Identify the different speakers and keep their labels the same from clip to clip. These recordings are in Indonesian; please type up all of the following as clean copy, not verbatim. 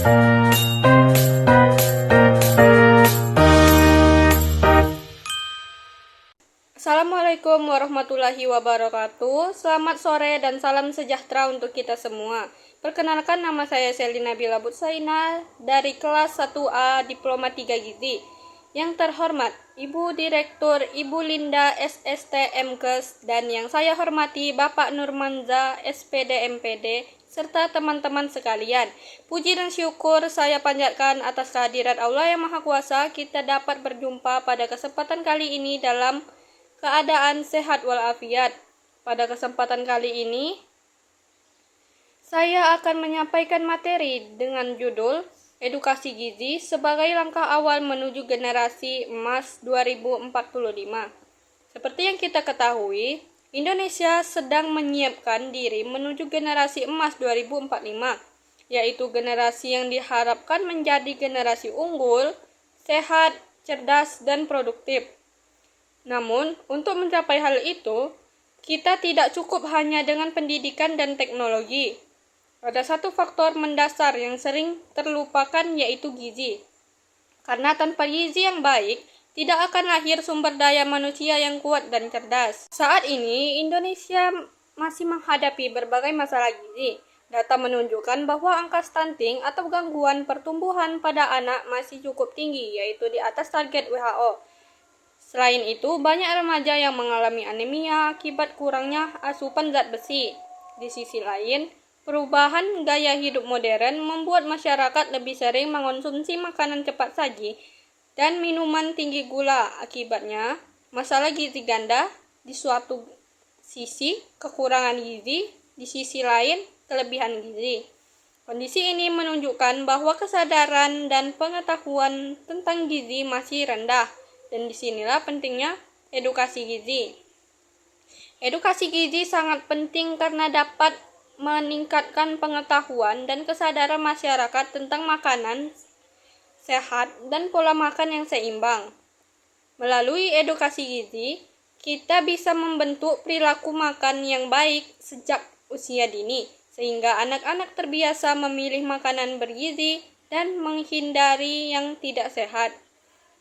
Speaker 1: Assalamualaikum warahmatullahi wabarakatuh. Selamat sore dan salam sejahtera untuk kita semua. Perkenalkan, nama saya Selina Bila Butsaina dari kelas 1A Diploma 3 Gizi. Yang terhormat Ibu Direktur Ibu Linda SST MKes dan yang saya hormati Bapak Nurmanza SPD MPD serta teman-teman sekalian. Puji dan syukur saya panjatkan atas kehadirat Allah yang Maha Kuasa, kita dapat berjumpa pada kesempatan kali ini dalam keadaan sehat walafiat. Pada kesempatan kali ini, saya akan menyampaikan materi dengan judul Edukasi Gizi sebagai langkah awal menuju generasi emas 2045. Seperti yang kita ketahui, Indonesia sedang menyiapkan diri menuju generasi emas 2045, yaitu generasi yang diharapkan menjadi generasi unggul, sehat, cerdas, dan produktif. Namun, untuk mencapai hal itu, kita tidak cukup hanya dengan pendidikan dan teknologi. Ada satu faktor mendasar yang sering terlupakan, yaitu gizi. Karena tanpa gizi yang baik, tidak akan lahir sumber daya manusia yang kuat dan cerdas. Saat ini, Indonesia masih menghadapi berbagai masalah gizi. Data menunjukkan bahwa angka stunting atau gangguan pertumbuhan pada anak masih cukup tinggi, yaitu di atas target WHO. Selain itu, banyak remaja yang mengalami anemia akibat kurangnya asupan zat besi. Di sisi lain, perubahan gaya hidup modern membuat masyarakat lebih sering mengonsumsi makanan cepat saji dan minuman tinggi gula. Akibatnya, masalah gizi ganda di suatu sisi, kekurangan gizi, di sisi lain, kelebihan gizi. Kondisi ini menunjukkan bahwa kesadaran dan pengetahuan tentang gizi masih rendah. Dan disinilah pentingnya edukasi gizi. Edukasi gizi sangat penting karena dapat meningkatkan pengetahuan dan kesadaran masyarakat tentang makanan sehat dan pola makan yang seimbang. Melalui edukasi gizi, kita bisa membentuk perilaku makan yang baik sejak usia dini, sehingga anak-anak terbiasa memilih makanan bergizi dan menghindari yang tidak sehat.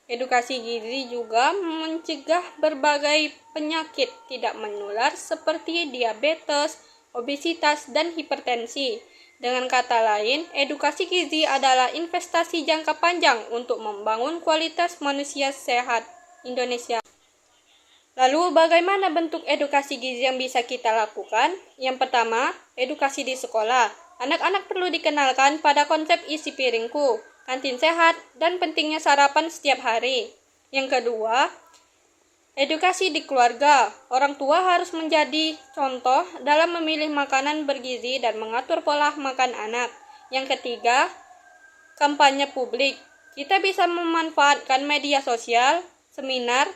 Speaker 1: Edukasi gizi juga mencegah berbagai penyakit tidak menular seperti diabetes, obesitas, dan hipertensi. Dengan kata lain, edukasi gizi adalah investasi jangka panjang untuk membangun kualitas manusia sehat Indonesia. Lalu, bagaimana bentuk edukasi gizi yang bisa kita lakukan? Yang pertama, edukasi di sekolah. Anak-anak perlu dikenalkan pada konsep isi piringku, kantin sehat, dan pentingnya sarapan setiap hari. Yang kedua, edukasi di keluarga. Orang tua harus menjadi contoh dalam memilih makanan bergizi dan mengatur pola makan anak. Yang ketiga, kampanye publik. Kita bisa memanfaatkan media sosial, seminar,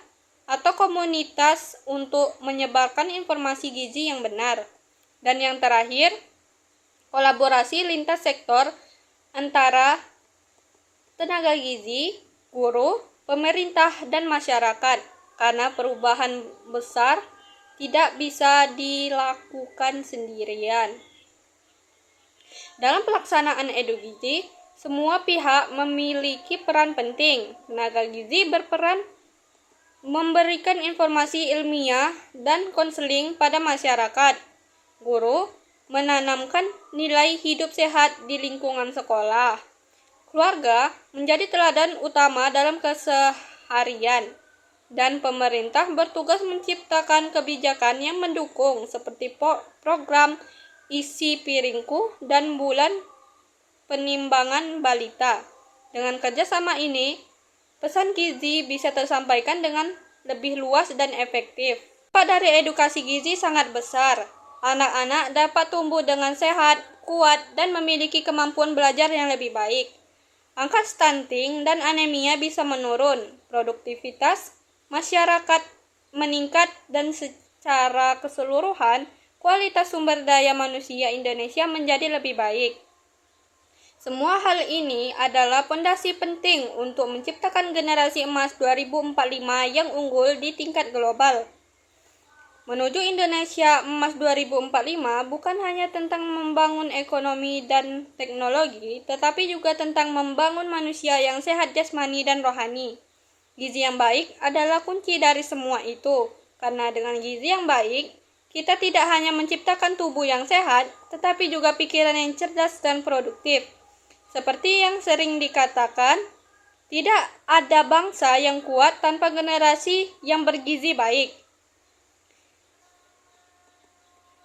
Speaker 1: atau komunitas untuk menyebarkan informasi gizi yang benar. Dan yang terakhir, kolaborasi lintas sektor antara tenaga gizi, guru, pemerintah, dan masyarakat, karena perubahan besar tidak bisa dilakukan sendirian. Dalam pelaksanaan edukasi, semua pihak memiliki peran penting. Tenaga gizi berperan memberikan informasi ilmiah dan konseling pada masyarakat. Guru menanamkan nilai hidup sehat di lingkungan sekolah. Keluarga menjadi teladan utama dalam keseharian, dan pemerintah bertugas menciptakan kebijakan yang mendukung seperti program isi piringku dan bulan penimbangan balita. Dengan kerjasama ini, pesan gizi bisa tersampaikan dengan lebih luas dan efektif. Dampak dari edukasi gizi sangat besar. Anak-anak dapat tumbuh dengan sehat, kuat, dan memiliki kemampuan belajar yang lebih baik. Angka stunting dan anemia bisa menurun, produktivitas masyarakat meningkat, dan secara keseluruhan, kualitas sumber daya manusia Indonesia menjadi lebih baik. Semua hal ini adalah fondasi penting untuk menciptakan generasi emas 2045 yang unggul di tingkat global. Menuju Indonesia Emas 2045 bukan hanya tentang membangun ekonomi dan teknologi, tetapi juga tentang membangun manusia yang sehat jasmani dan rohani. Gizi yang baik adalah kunci dari semua itu, karena dengan gizi yang baik, kita tidak hanya menciptakan tubuh yang sehat, tetapi juga pikiran yang cerdas dan produktif. Seperti yang sering dikatakan, tidak ada bangsa yang kuat tanpa generasi yang bergizi baik.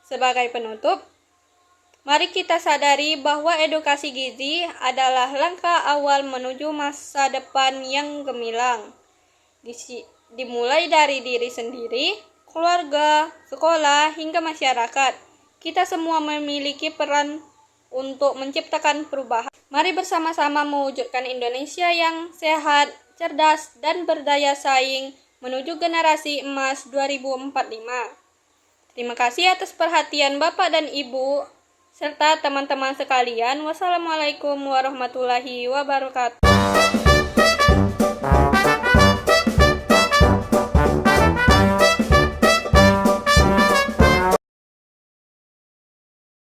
Speaker 1: Sebagai penutup, mari kita sadari bahwa edukasi gizi adalah langkah awal menuju masa depan yang gemilang. Dimulai dari diri sendiri, keluarga, sekolah, hingga masyarakat. Kita semua memiliki peran untuk menciptakan perubahan. Mari bersama-sama mewujudkan Indonesia yang sehat, cerdas, dan berdaya saing menuju generasi emas 2045. Terima kasih atas perhatian Bapak dan Ibu, serta teman-teman sekalian. Wassalamualaikum warahmatullahi wabarakatuh.